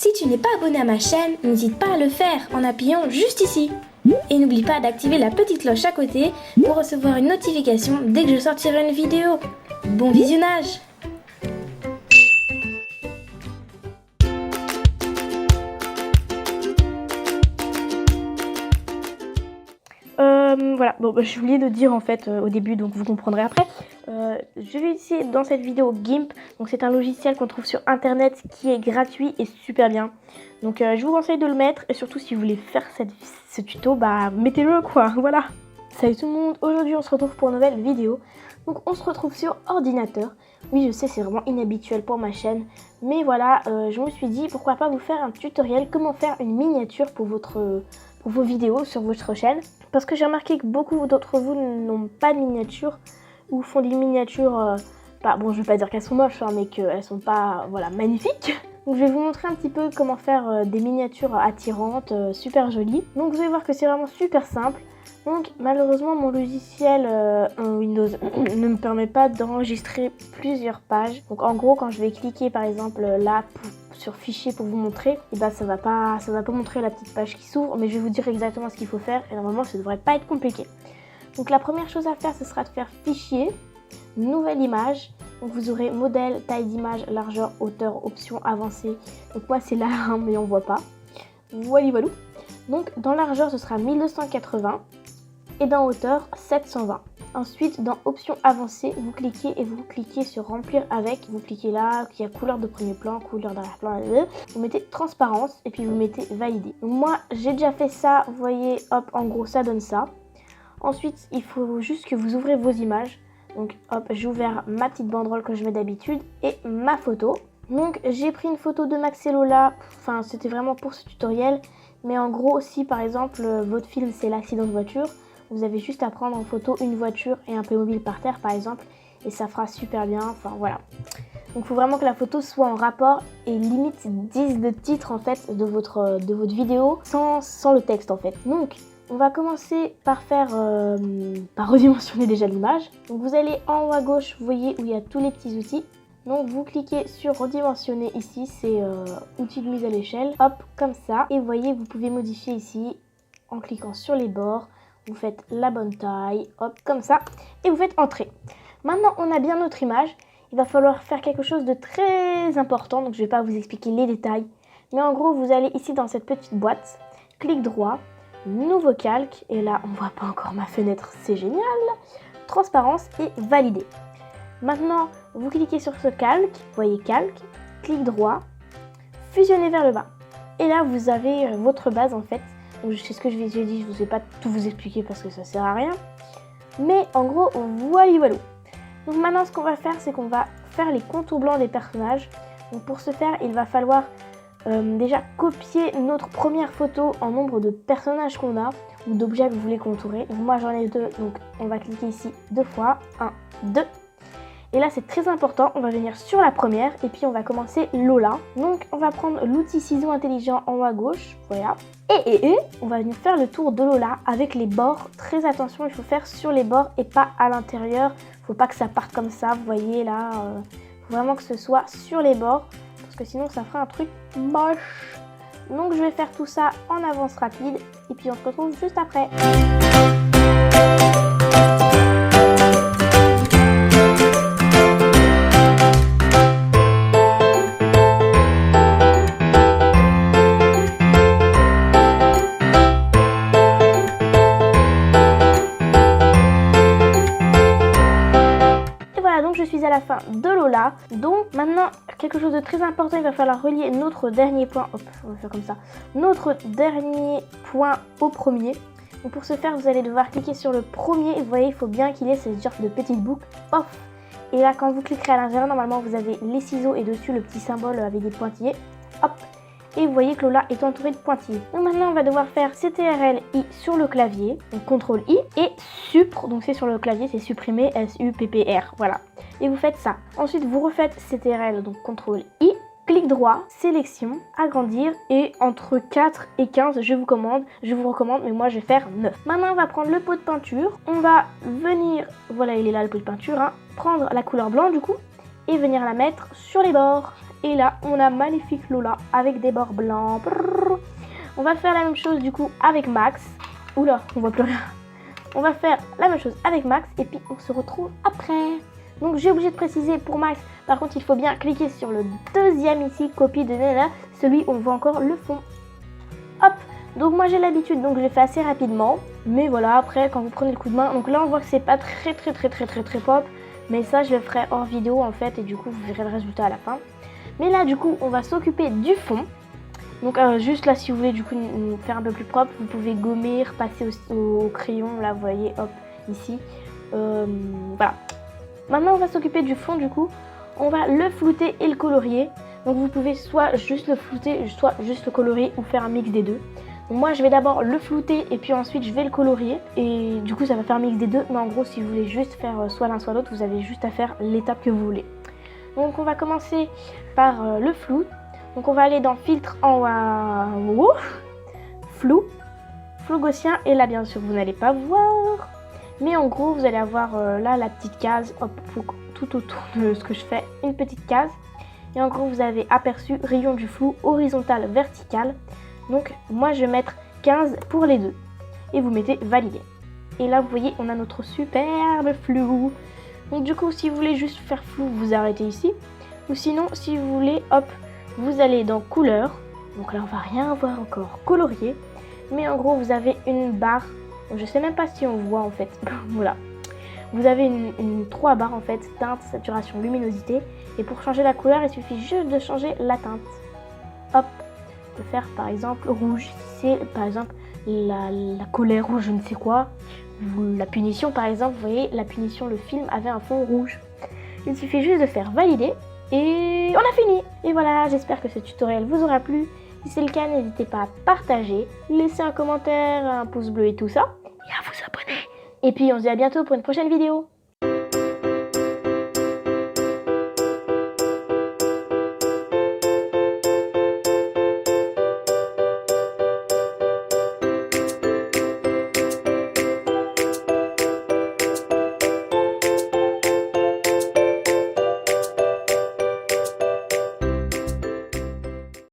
Si tu n'es pas abonné à ma chaîne, n'hésite pas à le faire en appuyant juste ici. Et n'oublie pas d'activer la petite cloche à côté pour recevoir une notification dès que je sortirai une vidéo. Bon visionnage! Voilà, bon, j'ai oublié de dire en fait au début, donc vous comprendrez après. Je vais utiliser dans cette vidéo GIMP, donc c'est un logiciel qu'on trouve sur internet qui est gratuit et super bien. Donc je vous conseille de le mettre, et surtout si vous voulez faire ce tuto, bah mettez-le quoi, voilà. Salut tout le monde, aujourd'hui on se retrouve pour une nouvelle vidéo. Donc on se retrouve sur ordinateur. Oui, je sais, c'est vraiment inhabituel pour ma chaîne, mais voilà, je me suis dit pourquoi pas vous faire un tutoriel comment faire une miniature pour vos vidéos sur votre chaîne. Parce que j'ai remarqué que beaucoup d'entre vous n'ont pas de miniatures ou font des miniatures, bon, je vais pas dire qu'elles sont moches, hein, mais qu'elles sont pas, voilà, magnifiques. Donc je vais vous montrer un petit peu comment faire des miniatures attirantes, super jolies. Donc vous allez voir que c'est vraiment super simple. Donc malheureusement mon logiciel Windows ne me permet pas d'enregistrer plusieurs pages. Donc en gros, quand je vais cliquer par exemple là sur fichier pour vous montrer, et bah ça va pas montrer la petite page qui s'ouvre, mais je vais vous dire exactement ce qu'il faut faire et normalement ça devrait pas être compliqué. Donc la première chose à faire, ce sera de faire fichier, nouvelle image. Donc vous aurez modèle, taille d'image, largeur, hauteur, option avancée. Donc moi c'est là hein, mais on voit pas. Voilà. Donc dans largeur ce sera 1280 et dans hauteur 720. Ensuite, dans options avancées, vous cliquez sur remplir avec. Vous cliquez là, il y a couleur de premier plan, couleur d'arrière-plan. Vous mettez transparence et puis vous mettez valider. Donc moi, j'ai déjà fait ça. Vous voyez, hop, en gros, ça donne ça. Ensuite, il faut juste que vous ouvrez vos images. Donc hop, j'ai ouvert ma petite banderole que je mets d'habitude et ma photo. Donc j'ai pris une photo de Max et Lola. Enfin, c'était vraiment pour ce tutoriel. Mais en gros, si par exemple, votre film, c'est l'accident de voiture, vous avez juste à prendre en photo une voiture et un Playmobil par terre par exemple, et ça fera super bien, enfin voilà. Donc il faut vraiment que la photo soit en rapport et limite dise le titre en fait de votre vidéo sans le texte en fait. Donc on va commencer par par redimensionner déjà l'image. Donc vous allez en haut à gauche, vous voyez où il y a tous les petits outils. Donc vous cliquez sur redimensionner ici, c'est outils de mise à l'échelle, hop comme ça. Et vous voyez, vous pouvez modifier ici en cliquant sur les bords. Vous faites la bonne taille, hop, comme ça, et vous faites entrer. Maintenant, on a bien notre image. Il va falloir faire quelque chose de très important, donc je ne vais pas vous expliquer les détails. Mais en gros, vous allez ici dans cette petite boîte, clic droit, nouveau calque, et là, on ne voit pas encore ma fenêtre, c'est génial. Transparence et valider. Maintenant, vous cliquez sur ce calque, vous voyez calque, clic droit, fusionner vers le bas. Et là, vous avez votre base en fait. Donc c'est ce que j'ai dit, je ne vais pas tout vous expliquer parce que ça sert à rien. Mais en gros, voilà. Donc maintenant, ce qu'on va faire, c'est qu'on va faire les contours blancs des personnages. Donc pour ce faire, il va falloir déjà copier notre première photo en nombre de personnages qu'on a ou d'objets que vous voulez contourer. Donc moi, j'en ai deux, donc on va cliquer ici 2 fois, 1, 2. Et là, c'est très important, on va venir sur la première et puis on va commencer Lola. Donc, on va prendre l'outil ciseau intelligent en haut à gauche, voilà. Et on va venir faire le tour de Lola avec les bords. Très attention, il faut faire sur les bords et pas à l'intérieur. Faut pas que ça parte comme ça, vous voyez là. Faut vraiment que ce soit sur les bords parce que sinon, ça fera un truc moche. Donc, je vais faire tout ça en avance rapide et puis on se retrouve juste après. Je suis à la fin de Lola. Donc maintenant, quelque chose de très important, il va falloir relier notre dernier point, hop, on va faire comme ça, notre dernier point au premier. Donc pour ce faire, vous allez devoir cliquer sur le premier et vous voyez, il faut bien qu'il ait cette genre de petite boucle off. Et là, quand vous cliquerez à l'intérieur, normalement, vous avez les ciseaux et dessus le petit symbole avec des pointillés, hop. Et vous voyez que Lola est entourée de pointillés. Donc maintenant, on va devoir faire CTRL-I sur le clavier, donc CTRL-I, et SUPR, donc c'est sur le clavier, c'est supprimer, S-U-P-P-R, voilà. Et vous faites ça. Ensuite, vous refaites CTRL, donc CTRL-I, clic droit, sélection, agrandir, et entre 4 et 15, je vous recommande, mais moi je vais faire 9. Maintenant, on va prendre le pot de peinture, on va venir, voilà, il est là le pot de peinture, hein, prendre la couleur blanc du coup, et venir la mettre sur les bords. Et là, on a magnifique Lola avec des bords blancs. Brrr. On va faire la même chose du coup avec Max. Oula, on voit plus rien. On va faire la même chose avec Max et puis on se retrouve après. Donc j'ai obligé de préciser pour Max. Par contre, il faut bien cliquer sur le deuxième ici, copie de Nana, celui où on voit encore le fond. Hop. Donc moi j'ai l'habitude, donc je l'ai fait assez rapidement. Mais voilà, après quand vous prenez le coup de main, donc là on voit que c'est pas très pop. Mais ça je le ferai hors vidéo en fait et du coup vous verrez le résultat à la fin. Mais là du coup on va s'occuper du fond. Donc juste là si vous voulez du coup faire un peu plus propre, vous pouvez gommer, repasser au crayon, là vous voyez, hop, ici. Voilà. Maintenant on va s'occuper du fond du coup. On va le flouter et le colorier. Donc vous pouvez soit juste le flouter, soit juste le colorier ou faire un mix des deux. Donc moi je vais d'abord le flouter et puis ensuite je vais le colorier. Et du coup ça va faire un mix des deux. Mais en gros si vous voulez juste faire soit l'un soit l'autre, vous avez juste à faire l'étape que vous voulez. Donc on va commencer par le flou. Donc on va aller dans filtre en haut, flou, flou gaussien. Et là bien sûr vous n'allez pas voir. Mais en gros vous allez avoir là la petite case, hop, tout autour de ce que je fais, une petite case. Et en gros vous avez aperçu rayon du flou horizontal, vertical. Donc moi je vais mettre 15 pour les deux. Et vous mettez valider. Et là vous voyez on a notre superbe flou. Donc du coup si vous voulez juste faire flou vous arrêtez ici. Ou sinon si vous voulez hop vous allez dans couleur. Donc là on va rien voir encore colorier. Mais en gros vous avez une barre. Je sais même pas si on voit en fait. Voilà. Vous avez une 3 barres en fait, teinte, saturation, luminosité. Et pour changer la couleur, il suffit juste de changer la teinte. Hop, de faire par exemple rouge. Si c'est par exemple la colère ou je ne sais quoi. Ou la punition par exemple, vous voyez, la punition, le film avait un fond rouge. Il suffit juste de faire valider et on a fini. Et voilà, j'espère que ce tutoriel vous aura plu. Si c'est le cas, n'hésitez pas à partager, laisser un commentaire, un pouce bleu et tout ça. Et à vous abonner. Et puis on se dit à bientôt pour une prochaine vidéo.